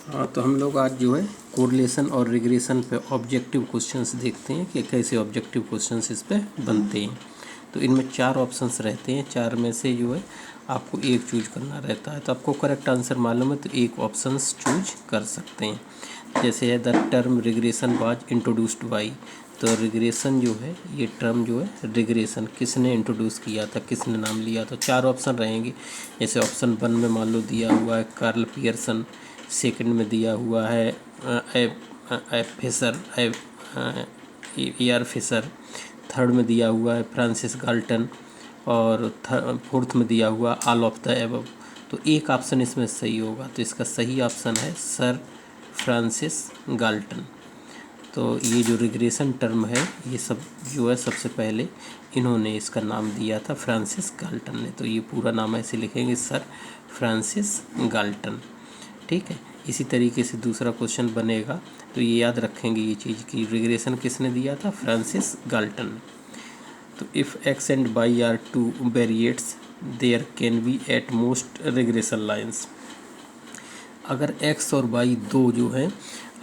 हाँ, तो हम लोग आज जो है कोरिलेशन और रिग्रेशन पे ऑब्जेक्टिव क्वेश्चंस देखते हैं कि कैसे ऑब्जेक्टिव क्वेश्चंस इस पे बनते हैं। तो इनमें 4 ऑप्शंस रहते हैं, 4 में से जो है आपको एक चूज करना रहता है। तो आपको करेक्ट आंसर मालूम है तो एक ऑप्शंस चूज कर सकते हैं। जैसे है the term regression was introduced by, तो रिग्रेशन जो है ये टर्म जो है रिग्रेशन किसने इंट्रोड्यूस किया था, किसने नाम लिया। तो 4 ऑप्शन रहेंगे। जैसे ऑप्शन 1 में मान लो दिया हुआ है कार्ल पियर्सन, सेकंड में दिया हुआ है फिशर ER फिशर, थर्ड में दिया हुआ है फ्रांसिस गाल्टन और फोर्थ में दिया हुआ ऑल ऑफ द एबव। तो एक ऑप्शन इसमें सही होगा, तो इसका सही ऑप्शन है सर फ्रांसिस गाल्टन। तो ये जो रिग्रेशन टर्म है ये सब जो है सबसे पहले इन्होंने इसका नाम दिया था फ्रांसिस गाल्टन ने। तो ये पूरा नाम ऐसे लिखेंगे सर फ्रांसिस गाल्टन। ठीक है, इसी तरीके से दूसरा क्वेश्चन बनेगा तो ये याद रखेंगे ये चीज़ कि रिग्रेशन किसने दिया था, फ्रांसिस गाल्टन। तो if x and Y are two variates there can be at most regression lines. अगर x और y दो जो हैं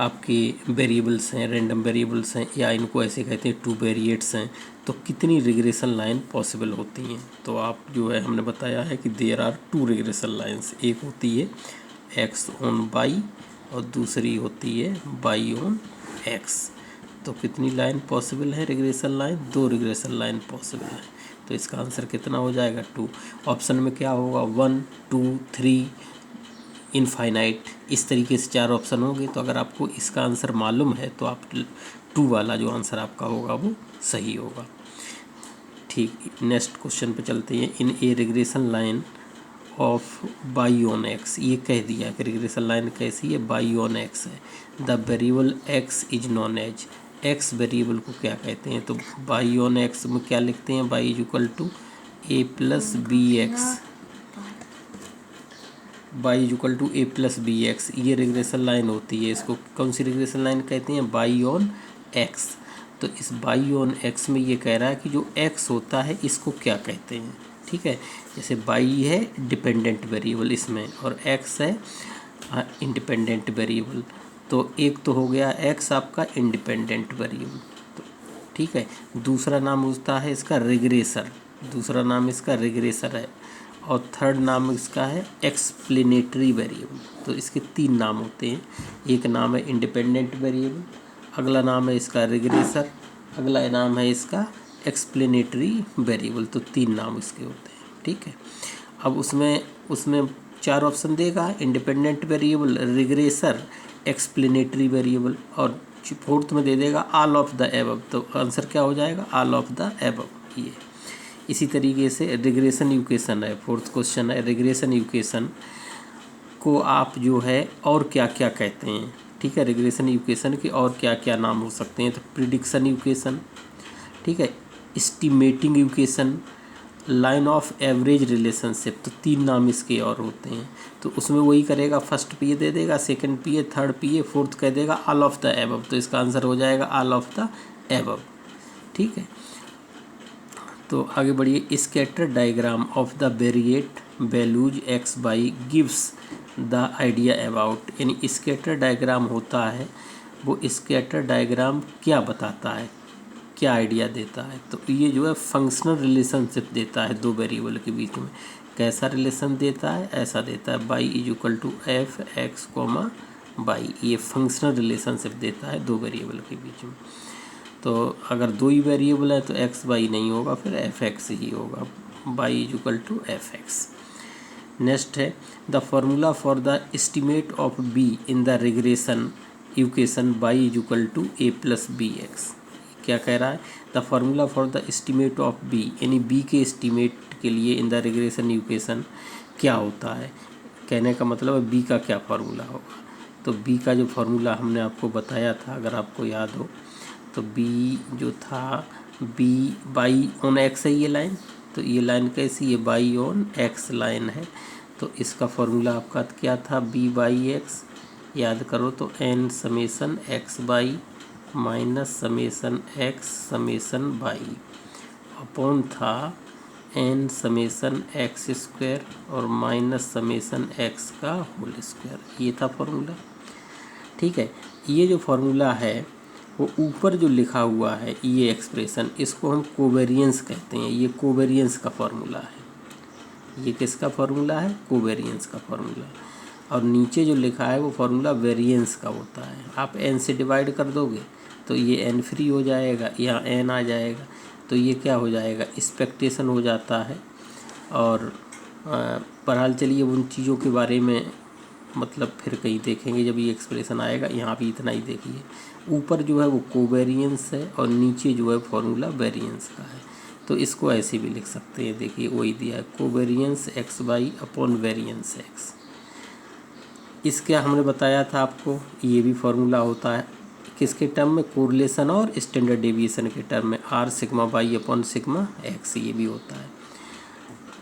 आपके वेरिएबल्स हैं, रैंडम वेरिएबल्स हैं, या इनको ऐसे कहते हैं टू वेरिएट्स हैं, तो कितनी रिग्रेशन लाइन पॉसिबल होती हैं। तो आप जो है हमने बताया है कि देयर आर 2 रिग्रेशन लाइंस, एक होती है x ऑन y और दूसरी होती है y ऑन x। तो कितनी लाइन पॉसिबल है regression line, 2 regression line possible है। तो इसका आंसर कितना हो जाएगा 2। ऑप्शन में क्या होगा 1 2 3 इनफाइनाइट, इस तरीके से 4 ऑप्शन होंगे। तो अगर आपको इसका आंसर मालूम है तो आप 2 वाला जो आंसर आपका होगा वो सही होगा। ठीक, नेक्स्ट क्वेश्चन पे चलते हैं। In a regression line of Y on X, ये कह दिया कि रिग्रेशन लाइन कैसी है, बाई ऑन एक्स है। The variable X is known as, X variable को क्या कहते हैं। तो बाई ऑन एक्स में क्या लिखते हैं, y is equal to A plus B x, y is equal to A plus B x. ये रिग्रेशन लाइन होती है, इसको कौन सी रिग्रेशन लाइन कहते हैं, बाई ऑन एक्स। तो इस बाई ऑन एक्स में ये कह रहा है कि जो एक्स होता है इसको क्या कहते हैं। ठीक है, जैसे बाई है डिपेंडेंट वेरिएबल इसमें और एक्स है इंडिपेंडेंट वेरिएबल। तो एक तो हो गया एक्स आपका इंडिपेंडेंट वेरिएबल। तो ठीक है, दूसरा नाम होता है इसका रिग्रेसर, दूसरा नाम इसका रिग्रेसर है, और थर्ड नाम इसका है एक्सप्लेनेटरी वेरिएबल। तो इसके 3 नाम होते हैं, एक नाम है इंडिपेंडेंट वेरिएबल, अगला नाम है इसका रिग्रेसर, अगला नाम है इसका एक्सप्लेनेटरी वेरिएबल। तो 3 नाम इसके होते हैं। ठीक है, अब उसमें 4 ऑप्शन देगा, independent variable, regressor, explanatory variable, और फोर्थ में दे देगा ऑल ऑफ द एबव। तो आंसर क्या हो जाएगा, ऑल ऑफ द एबव। ये इसी तरीके से रिग्रेशन इक्वेशन है, फोर्थ क्वेश्चन है, रिग्रेशन इक्वेशन को आप जो है और क्या क्या कहते हैं। ठीक है, रिग्रेशन इक्वेशन के और क्या क्या नाम हो सकते हैं। तो प्रिडिक्शन इक्वेशन, ठीक है, estimating equation, line of average relationship. तो 3 नाम इसके और होते हैं। तो उसमें वही करेगा, फर्स्ट पे ये दे देगा, सेकंड पे ये, थर्ड पे ये, फोर्थ कह देगा ऑल ऑफ द एबव। तो इसका आंसर हो जाएगा ऑल ऑफ द एबव। ठीक है, तो आगे बढ़िए। Scatter diagram of the variate values x by gives the idea about, यानी स्कैटर डायग्राम होता है, वो स्कैटर डायग्राम क्या बताता है, क्या आइडिया देता है। तो ये जो है फंक्शनल रिलेशनशिप देता है 2 वेरिएबल के बीच में। कैसा रिलेशन देता है, ऐसा देता है y is equal to F x comma y, ये फंक्शनल रिलेशनशिप देता है 2 वेरिएबल के बीच में। तो अगर 2 ही वेरिएबल है तो एक्स वाई नहीं होगा, फिर एफ एक्स ही होगा, Y is equal to F X. Next है the formula for the estimate of B in the regression equation Y is equal to A plus B X. क्या कह रहा है, the formula for the estimate of B, यानी B के एस्टिमेट के लिए इन द रिग्रेशन इक्वेशन क्या होता है। कहने का मतलब है बी का क्या फार्मूला होगा। तो बी का जो फार्मूला हमने आपको बताया था, अगर आपको याद हो, तो बी जो था, बी बाई ऑन एक्स है ये लाइन। तो ये लाइन कैसी है, बाई ऑन एक्स लाइन है। तो इसका फार्मूला आपका क्या था, बी बाई एक्स, याद करो तो n summation x y minus summation x summation y upon था एन समेसन एक्स स्क्वायर और माइनस समेसन एक्स का होल स्क्वायर। ये था फार्मूला। ठीक है। ये जो फार्मूला है वो ऊपर जो लिखा हुआ है ये एक्सप्रेशन, इसको हम कोवेरियंस कहते हैं। ये कोवेरियंस का फार्मूला है। ये किसका फार्मूला है? कोवेरियंस का फार्मूला। और नीचे जो लिखा है वो फार्मूला वेरिएंस का होता है। आप n से डिवाइड कर दोगे तो ये n फ्री हो जाएगा, यहाँ n आ जाएगा, तो ये क्या हो जाएगा? एक्सपेक्टेशन हो जाता है। और बहरहाल चलिए उन चीज़ों के बारे में मतलब फिर कहीं देखेंगे जब ये एक्सप्रेशन आएगा। यहाँ भी इतना ही देखिए, ऊपर जो है वो कोवेरियंस है और नीचे जो है फार्मूला वेरिएंस का है। तो इसको ऐसे भी लिख सकते हैं, देखिए वही दिया है, covariance x y upon variance x. इसका हमने बताया था आपको, ये भी फार्मूला होता है किसके टर्म में? कोरिलेशन और स्टैंडर्ड डेविएशन के टर्म में, r sigma y upon sigma x, ये भी होता है।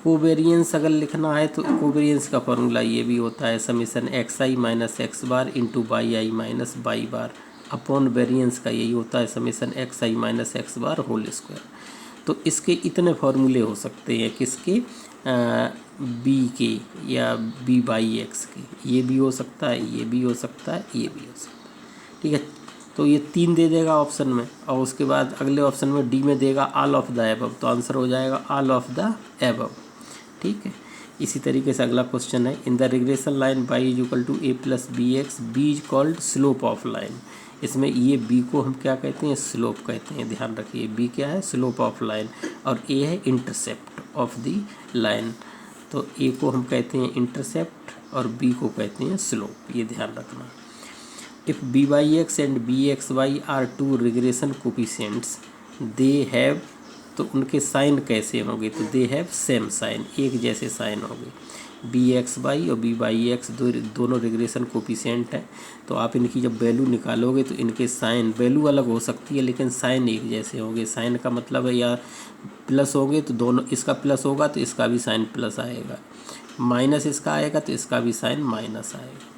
कोवेरियंस अगर लिखना है तो कोवेरियंस का फार्मूला ये भी होता है, summation X I minus X bar into Y I minus Y bar upon variance का यही होता है, summation X I minus X bar whole square. तो इसके इतने फार्मूले हो सकते हैं, किसके? बी के या बी बाई एक्स के। ये भी हो सकता है, ये भी हो सकता है, ये भी हो सकता है। ठीक है, तो ये 3 दे देगा ऑप्शन में, और उसके बाद अगले ऑप्शन में डी में देगा ऑल ऑफ द एबव, तो आंसर हो जाएगा ऑल ऑफ द एबव। ठीक है, इसी तरीके से अगला क्वेश्चन है, in the regression line y is equal to A plus B x, b is called slope of line. इसमें ये b को हम क्या कहते हैं? स्लोप कहते हैं। ध्यान रखिए, b क्या है? स्लोप ऑफ लाइन, और a है इंटरसेप्ट ऑफ द लाइन। तो a को हम कहते हैं इंटरसेप्ट और b को कहते हैं स्लोप, ये ध्यान रखना। If b Y x and b x y are two regression coefficients, they have, तो उनके साइन कैसे होंगे? तो दे हैव सेम साइन, एक जैसे साइन होंगे। बी एक्स वाई और बी वाई एक्स दोनों रिग्रेशन कोफिशिएंट हैं, तो आप इनकी जब वैल्यू निकालोगे तो इनके साइन, वैल्यू अलग हो सकती है लेकिन साइन एक जैसे होंगे। साइन का मतलब है या प्लस होंगे तो दोनों, इसका प्लस होगा तो इसका भी साइन प्लस आएगा, माइनस इसका आएगा तो इसका भी साइन माइनस आएगा।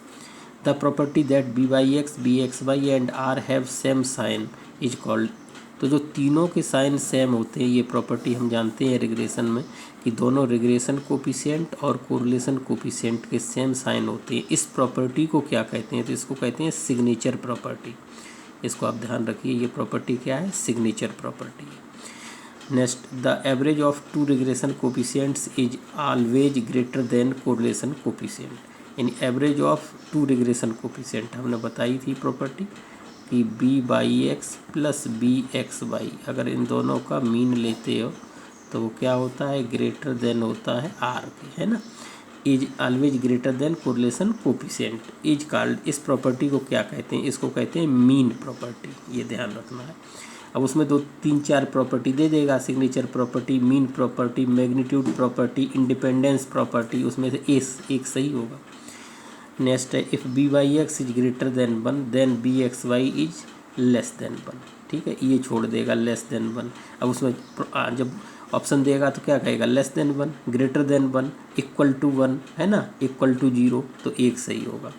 The property that b Y x, b x y and r have same sign is called, तो जो तीनों के साइन सेम होते हैं, ये प्रॉपर्टी हम जानते हैं रिग्रेशन में कि दोनों रिग्रेशन कोफिशिएंट और कोरिलेशन कोफिशिएंट के सेम साइन होते हैं। इस प्रॉपर्टी को क्या कहते हैं? तो इसको कहते हैं सिग्नेचर प्रॉपर्टी। इसको आप ध्यान रखिए, ये प्रॉपर्टी क्या है? सिग्नेचर प्रॉपर्टी है। Next, the average of two regression coefficients is always greater than correlation coefficient. In average of two regression coefficient हमने बताई थी प्रॉपर्टी कि b y x plus B x y, अगर इन दोनों का मीन लेते हो तो वो क्या होता है? ग्रेटर देन होता है आर के, है ना। Is always greater than correlation coefficient is called, इस प्रॉपर्टी को क्या कहते हैं? इसको कहते हैं मीन प्रॉपर्टी, ये ध्यान रखना है। अब उसमें 2 3 4 प्रॉपर्टी दे देगा, signature property, mean property, magnitude property, independence property, उसमें से एक सही होगा। नेक्स्ट है, if b Y x is greater than 1 then b x Y is less than 1। ठीक है, ये छोड़ देगा लेस देन 1। अब उसमें जब ऑप्शन देगा तो क्या कहेगा? Less than 1, greater than 1, equal to 1, है ना, इक्वल टू 0, तो एक सही होगा।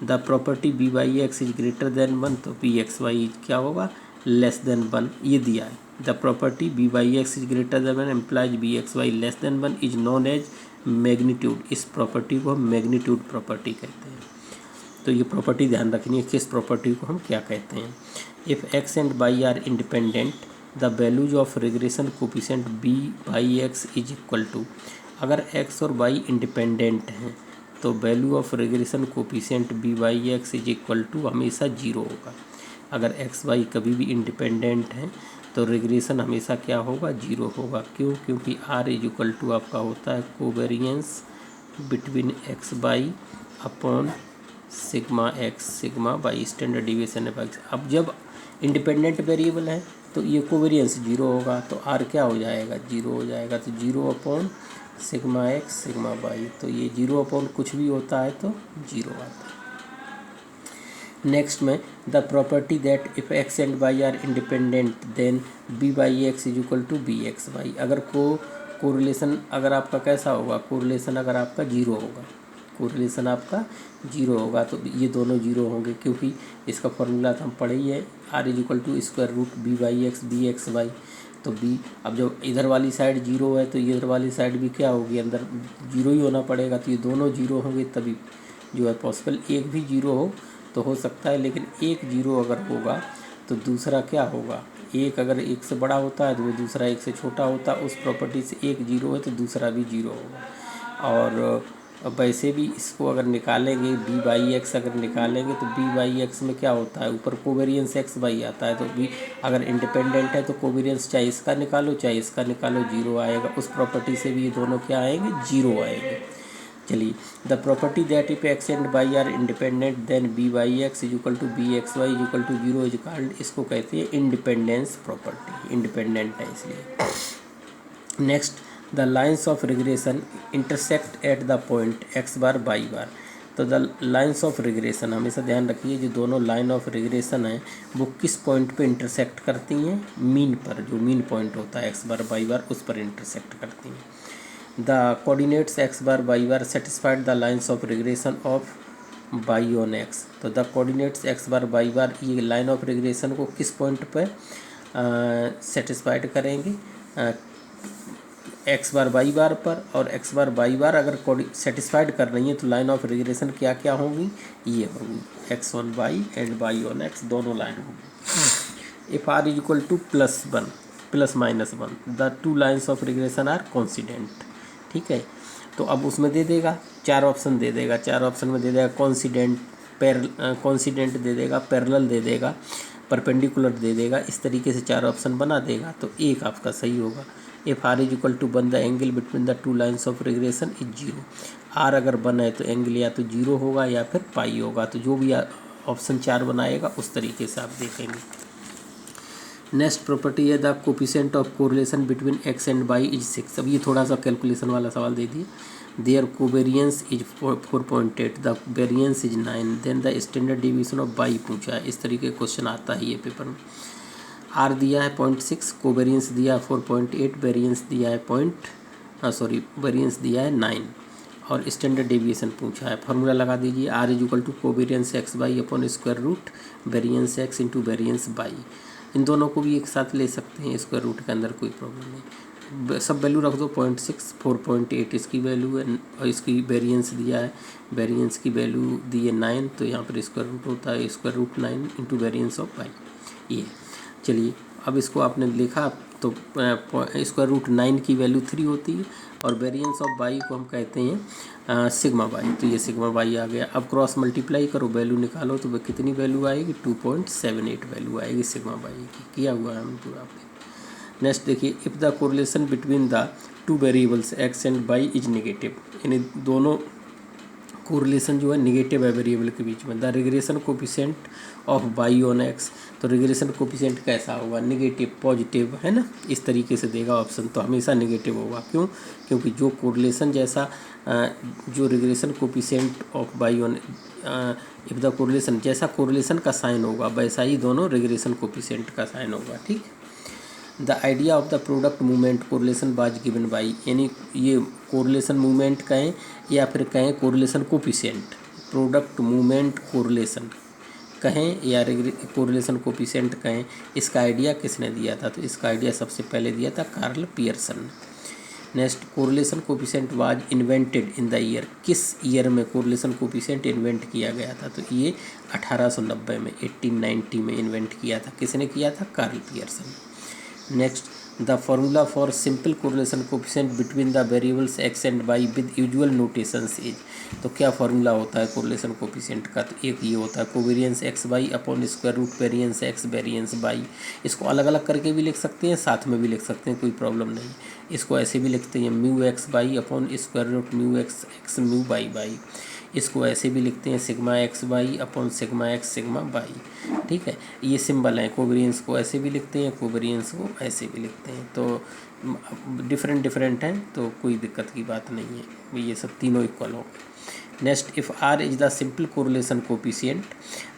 The property b Y x is greater than 1, तो बी एक्स वाई क्या होगा? लेस देन 1, ये दिया है। The property b Y x is greater than 1 implies b x y less than 1 is known as magnitude. इस property को हम magnitude property कहते हैं। तो ये प्रॉपर्टी ध्यान रखनी है, किस प्रॉपर्टी को हम क्या कहते हैं। If x and Y are independent, the values of regression coefficient b y x is equal to, अगर एक्स और वाई इंडिपेंडेंट हैं तो value of regression coefficient b y x is equal to हमेशा 0 होगा। अगर एक्स वाई कभी भी independent हैं तो रिग्रेशन हमेशा क्या होगा? 0 होगा। क्यों? क्योंकि आर इज इक्वल टू आपका होता है covariance between x y upon sigma x sigma y, standard deviation of x. अब जब इंडिपेंडेंट वेरिएबल है तो ये कोवेरियंस 0 होगा, तो आर क्या हो जाएगा? 0 हो जाएगा। तो 0 upon sigma x sigma y, तो ये 0 अपॉन कुछ भी होता है तो 0 आता है। नेक्स्ट में, the property that if x and Y are independent then B Y x is equal to B x y, अगर कोरिलेशन अगर आपका कैसा होगा? कोरिलेशन अगर आपका 0 होगा, कोरिलेशन आपका 0 होगा तो ये दोनों 0 होंगे, क्योंकि इसका फॉर्मूला तो हम पढ़े ही है, r is equal to square root b Y x b x y. तो बी, अब जब इधर वाली साइड 0 है तो इधर वाली साइड भी क्या होगी? अंदर 0 ही होना पड़ेगा, तो ये दोनों 0 होंगे तभी जो है पॉसिबल। एक भी 0 हो तो हो सकता है, लेकिन एक जीरो अगर होगा तो दूसरा क्या होगा, एक अगर एक से बड़ा होता है तो वो दूसरा एक से छोटा होता है। उस प्रॉपर्टी से एक जीरो है तो दूसरा भी जीरो होगा। और वैसे भी इसको अगर निकालेंगे बी बाई एक्स अगर निकालेंगे तो बी बाई एक्स में क्या होता है, ऊपर कोवेरियंस एक्स बाई आता है, तो बी अगर इंडिपेंडेंट है तो कोवेरियंस चाहे इसका निकालो चाहे इसका निकालो जीरो आएगा। उस प्रॉपर्टी से भी ये दोनों क्या आएंगे, जीरो आएंगे। चलिए, the property that if x and Y are independent then B Y x is equal to B x Y is equal to zero is called, इसको कहते हैं इंडिपेंडेंस प्रॉपर्टी, इंडिपेंडेंट है इसलिए। Next, the lines of regression intersect at the point X bar Y bar. तो the lines of regression, हमेशा ध्यान रखिए जो दोनों लाइन ऑफ रिग्रेशन है वो किस पॉइंट पे इंटरसेक्ट करती हैं, मीन पर, जो मीन पॉइंट होता है एक्स बार बाई बार उस पर इंटरसेक्ट करती हैं। The coordinates x bar y bar satisfied the lines of regression of y on x। तो the coordinates x bar y bar ये लाइन ऑफ रिग्रेशन को किस पॉइंट पर सेटिस्फाइड करेंगे, एक्स बार वाई बार पर। और एक्स बार वाई बार अगर सेटिस्फाइड कर रही है तो लाइन ऑफ रिग्रेशन क्या क्या होंगी, ये होंगी x on y and y on x, दोनों लाइन होंगी। If r is equal to +1 +-1 the two lines of regression are coincident. ठीक है, तो अब उसमें दे देगा चार ऑप्शन दे देगा, चार ऑप्शन में दे देगा कॉन्सिडेंट, कॉन्सिडेंट दे देगा, पैरेलल दे देगा, परपेंडिकुलर दे देगा, इस तरीके से चार ऑप्शन बना देगा तो एक आपका सही होगा। If r is equal to 1 the angle between the two lines of regression is zero. R अगर 1 है तो एंगल या तो जीरो होगा या फिर पाई होगा, तो जो भी ऑप्शन चार बनाएगा उस तरीके से आप देखेंगे। नेक्स्ट प्रॉपर्टी है the coefficient of correlation between x and y is 6। अब ये थोड़ा सा कैलकुलेशन वाला सवाल दे दिए। There covariance is 4.8, the variance is 9, then the standard division of y पूछा है। इस तरीके का क्वेश्चन आता है ये पेपर में। आर दिया है 0.6, कोवेरियंस दिया है 4.8, वेरियंस दिया है वेरियंस दिया है 9 और स्टैंडर्ड डेविएशन पूछा है। फार्मूला लगा दीजिए, R is equal to covariance X Y upon square root variance X into variance Y. इन दोनों को भी एक साथ ले सकते हैं, स्क्वायर रूट के अंदर कोई प्रॉब्लम नहीं। सब वैल्यू रख दो, 0.6, 4.8 इसकी वैल्यू है और इसकी वेरियंस दिया है, वेरियंस की वैल्यू दी है 9, तो यहाँ पर स्क्वायर रूट होता है square root 9 into variance of y. ये चलिए, अब इसको आपने लिखा तो स्क्वायर रूट 9 की वैल्यू 3 होती है और वेरिएंस ऑफ बाई को हम कहते हैं सिग्मा बाई, तो ये सिग्मा बाई आ गया। अब क्रॉस मल्टीप्लाई करो, वैल्यू निकालो तो वह कितनी वैल्यू आएगी, 2.78 वैल्यू आएगी सिग्मा बाई की। किया हुआ है हम पूरा आपने। नेक्स्ट देखिए, if the correlation between the two variables x and y is negative, यानी दोनों कोरिलेशन जो है निगेटिव है वेरिएबल के बीच में। The regression coefficient of y on x, तो रिग्रेशन कोफिशिएंट कैसा होगा, निगेटिव, पॉजिटिव, है ना, इस तरीके से देगा ऑप्शन, तो हमेशा निगेटिव होगा। क्यों, क्योंकि जो कोरिलेशन जैसा जो regression coefficient of y on if the correlation, जैसा कोरिलेशन का साइन होगा वैसा ही दोनों रिग्रेशन कोफिशिएंट का साइन होगा। ठीक, the idea of the product movement correlation बाज गिवन बाई, यानी ये कोरिलेशन मूवमेंट कहें या फिर कहें correlation coefficient, product movement correlation कहें या कोरिलेशन कोफिशिएंट कहें, इसका आइडिया किसने दिया था, तो इसका आइडिया सबसे पहले दिया था कार्ल पियर्सन ने। Next, correlation coefficient was invented in the year, किस ईयर में कोरिलेशन कोफिशिएंट इन्वेंट किया गया था, तो ये 1890 में, 1890 में इन्वेंट किया था। किसने किया था, Karl Pearson. Next, the formula for simple correlation coefficient between the variables x and y with usual notations is, तो क्या फार्मूला होता है कोरिलेशन कोफिशिएंट का, तो एक ये होता है covariance x y upon square root variance x variance y. इसको अलग अलग करके भी लिख सकते हैं, साथ में भी लिख सकते हैं, कोई प्रॉब्लम नहीं। इसको ऐसे भी लिखते हैं mu x y upon square root mu x x mu y y. इसको ऐसे भी लिखते हैं sigma x y upon sigma x sigma y. ठीक है, ये सिंबल है, कोवेरियंस को ऐसे भी लिखते हैं, कोवेरियंस को ऐसे भी लिखते हैं, तो डिफरेंट हैं, तो कोई दिक्कत की बात नहीं है, ये सब तीनों इक्वल हो। Next, if r is the simple correlation coefficient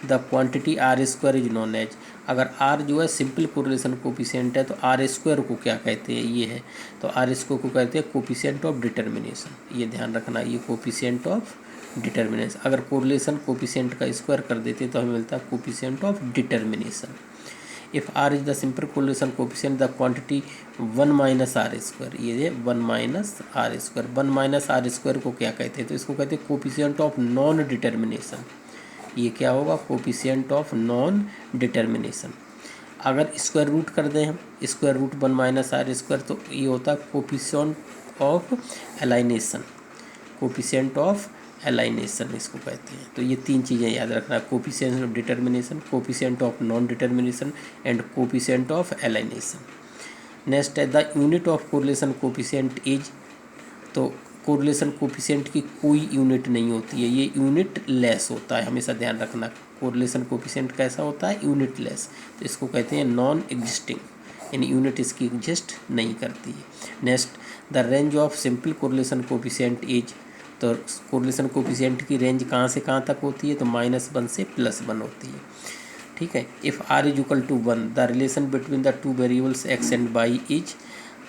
the quantity r square is known as, अगर आर जो है सिंपल कोरिलेशन कोफिशिएंट है तो आर स्क्वायर को क्या कहते हैं, ये है, तो आर स्क्वायर को कहते हैं कोफिशिएंट ऑफ डिटर्मिनेशन। ये ध्यान रखना, ये कोफिशिएंट ऑफ डिटर्मिनेशन। अगर कोरिलेशन कोफिशिएंट का स्क्वायर कर देते तो हमें मिलता है coefficient of determination. If r is the simple correlation coefficient the quantity 1 minus are square, ये 1 minus are square, 1 minus are square को क्या कहते हैं, तो इसको कहते हैं कोफिशिएंट ऑफ नॉन डिटर्मिनेशन। ये क्या होगा, कोफिशिएंट ऑफ नॉन डिटर्मिनेशन। अगर स्क्वायर रूट कर दें हम, square root 1 minus are square, तो ये होता है coefficient of alienation, coefficient of alienation इसको कहते हैं। तो ये तीन चीज़ें याद रखना, coefficient of determination, coefficient of non determination and coefficient of alienation. Next है the unit of correlation coefficient is, तो कोरिलेशन कोफिशिएंट की कोई यूनिट नहीं होती है, ये यूनिट लेस होता है, हमेशा ध्यान रखना। कोरिलेशन कोफिशिएंट कैसा होता है, यूनिट लेस, तो इसको कहते हैं नॉन एग्जिस्टिंग, यानी यूनिट इसकी एग्जिस्ट नहीं करती है। Next the range of simple correlation coefficient is, तो कोरिलेशन कोफिशिएंट की रेंज कहाँ से कहाँ तक होती है, तो -1 से +1 होती है। ठीक है। If r is equal to 1 the relation between the two variables x and y is,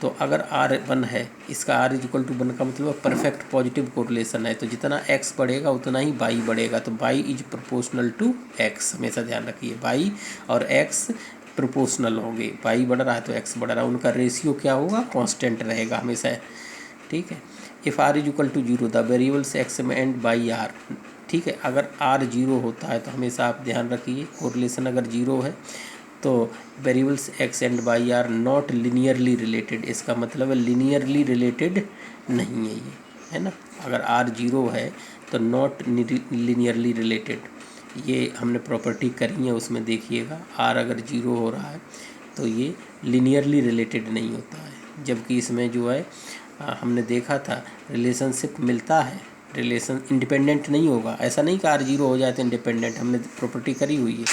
तो अगर r 1 है, इसका r इज इक्वल टू 1 का मतलब परफेक्ट पॉजिटिव कोरिलेशन है, तो जितना x बढ़ेगा उतना ही y बढ़ेगा, तो y is proportional to x, हमेशा ध्यान रखिए y और x प्रोपोर्शनल होंगे, y बढ़ रहा है तो x बढ़ रहा है, उनका रेशियो क्या होगा, कांस्टेंट रहेगा हमेशा। ठीक है। If r is equal to 0 the variables x and y are, ठीक है, अगर r 0 होता है तो हमेशा आप ध्यान रखिए, कोरिलेशन अगर 0 है तो variables x and y are not linearly related, इसका मतलब है लीनियरली रिलेटेड नहीं है ये, है ना। अगर r 0 है तो नॉट लीनियरली रिलेटेड, ये हमने प्रॉपर्टी करी है, उसमें देखिएगा r अगर 0 हो रहा है तो ये लीनियरली रिलेटेड नहीं होता है, जबकि इसमें जो है हमने देखा था रिलेशनशिप मिलता है, रिलेशन इंडिपेंडेंट नहीं होगा, ऐसा नहीं कि r 0 हो जाए तो इंडिपेंडेंट, हमने प्रॉपर्टी करी हुई है।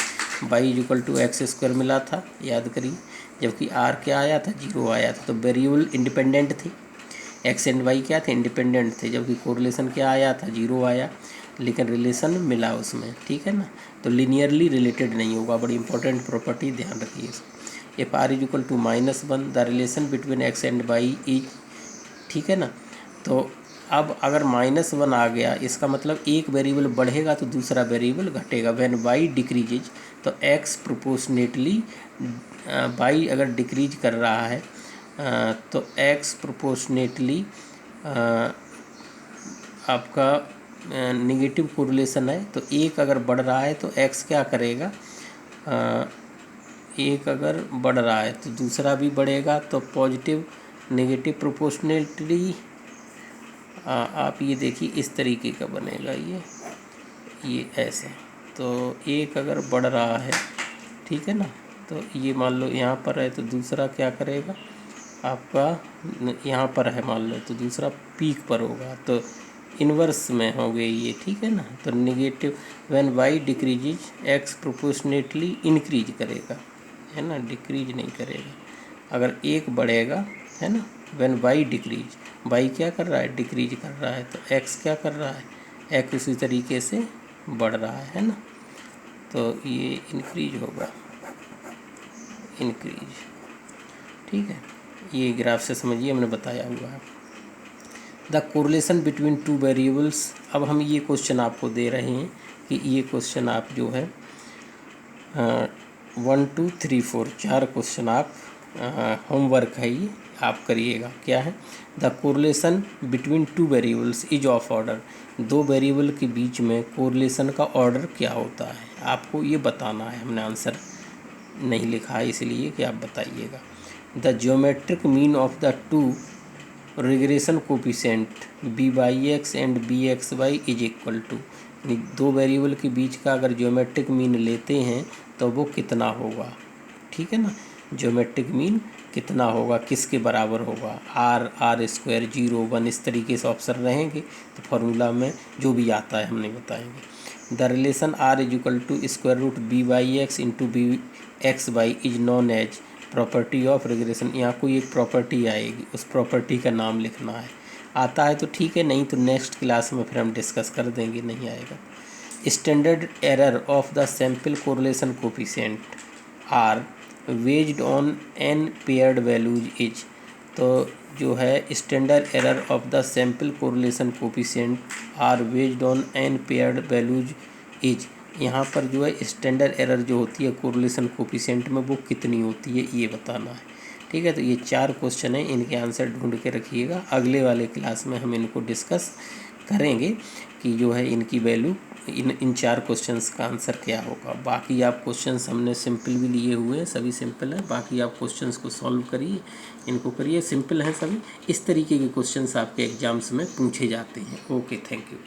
y is equal to x square मिला था, याद करिए, जबकि r क्या आया था, 0 आया था, तो वेरिएबल इंडिपेंडेंट थे, x एंड y क्या थे, इंडिपेंडेंट थे, जबकि कोरिलेशन क्या आया था, 0 आया, लेकिन रिलेशन मिला उसमें। ठीक है ना, तो लीनियरली रिलेटेड नहीं होगा, बड़ी इंपॉर्टेंट प्रॉपर्टी, ध्यान रखिए। If r is equal to -1 the relation between x and y is, ठीक है ना, तो अब अगर -1 आ गया, इसका मतलब एक वेरिएबल बढ़ेगा तो दूसरा वेरिएबल घटेगा। व्हेन y डिक्रीजेज, तो x प्रोपोर्शनेटली, y अगर डिक्रीज कर रहा है तो x प्रोपोर्शनेटली आपका नेगेटिव कोरिलेशन है, तो एक अगर बढ़ रहा है तो x क्या करेगा, एक अगर बढ़ रहा है तो दूसरा भी बढ़ेगा, तो पॉजिटिव नेगेटिव प्रोपोर्शनेटली, आप ये देखिए इस तरीके का बनेगा ये ऐसा, तो एक अगर बढ़ रहा है, ठीक है ना, तो ये मान लो यहाँ पर है तो दूसरा क्या करेगा, आपका यहाँ पर है मान लो, तो दूसरा पीक पर होगा, तो इन्वर्स में हो गई ये। ठीक है ना, तो negative when y decreases x proportionately increase करेगा, है ना, डिक्रीज नहीं करेगा। अगर एक बढ़ेगा, है ना, व्हेन y डिक्रीज, y क्या कर रहा है, डिक्रीज कर रहा है, तो x क्या कर रहा है, x उसी तरीके से बढ़ रहा है ना, तो ये इंक्रीज होगा, इंक्रीज। ठीक है, ये ग्राफ से समझिए, हमने बताया हुआ है। The correlation between two variables, अब हम ये क्वेश्चन आपको दे रहे हैं कि ये क्वेश्चन आप जो है 1 2 3 4 4 क्वेश्चन आप होमवर्क है, ये आप करिएगा। क्या है, the correlation between two variables is of order, दो वेरिएबल के बीच में कोरिलेशन का ऑर्डर क्या होता है, आपको ये बताना है। हमने आंसर नहीं लिखा है इसलिए कि आप बताइएगा। The geometric mean of the two regression coefficient b/x and bxy is equal to, दो वेरिएबल के बीच का अगर ज्योमेट्रिक मीन लेते हैं तो वो कितना होगा। ठीक है ना, ज्योमेट्रिक मीन कितना होगा, किसके बराबर होगा, r स्क्वायर 0 1 इस तरीके से ऑप्शन रहेंगे, तो फार्मूला में जो भी आता है हमने बताएंगे। The relation r is equal to square root b/x into bxy is known as property of regression. यहाँ कोई एक प्रॉपर्टी आएगी, उस प्रॉपर्टी का नाम लिखना है, आता है तो ठीक है, नहीं तो नेक्स्ट क्लास में फिर हम डिस्कस कर देंगे, नहीं आएगा। Standard error of the sample correlation coefficient R based on n paired values is, तो जो है standard error of the sample correlation coefficient R based on n paired values is, यहाँ पर जो है स्टैंडर्ड एरर जो होती है कोरिलेशन कोफिशिएंट में वो कितनी होती है, ये बताना है। ठीक है, तो ये 4 क्वेश्चन हैं, इनके आंसर ढूंढ के रखिएगा, अगले वाले क्लास में हम इनको डिस्कस करेंगे कि जो है इनकी वैल्यू इन 4 क्वेश्चंस का आंसर क्या होगा। बाकी आप क्वेश्चंस हमने सिंपल भी लिए हुए हैं, सभी सिंपल है। बाकी आप क्वेश्चंस को सॉल्व करिए, इनको करिए, सिंपल हैं सभी। इस तरीके के क्वेश्चंस आपके एग्जाम्स में पूछे जाते हैं। Okay, thank you.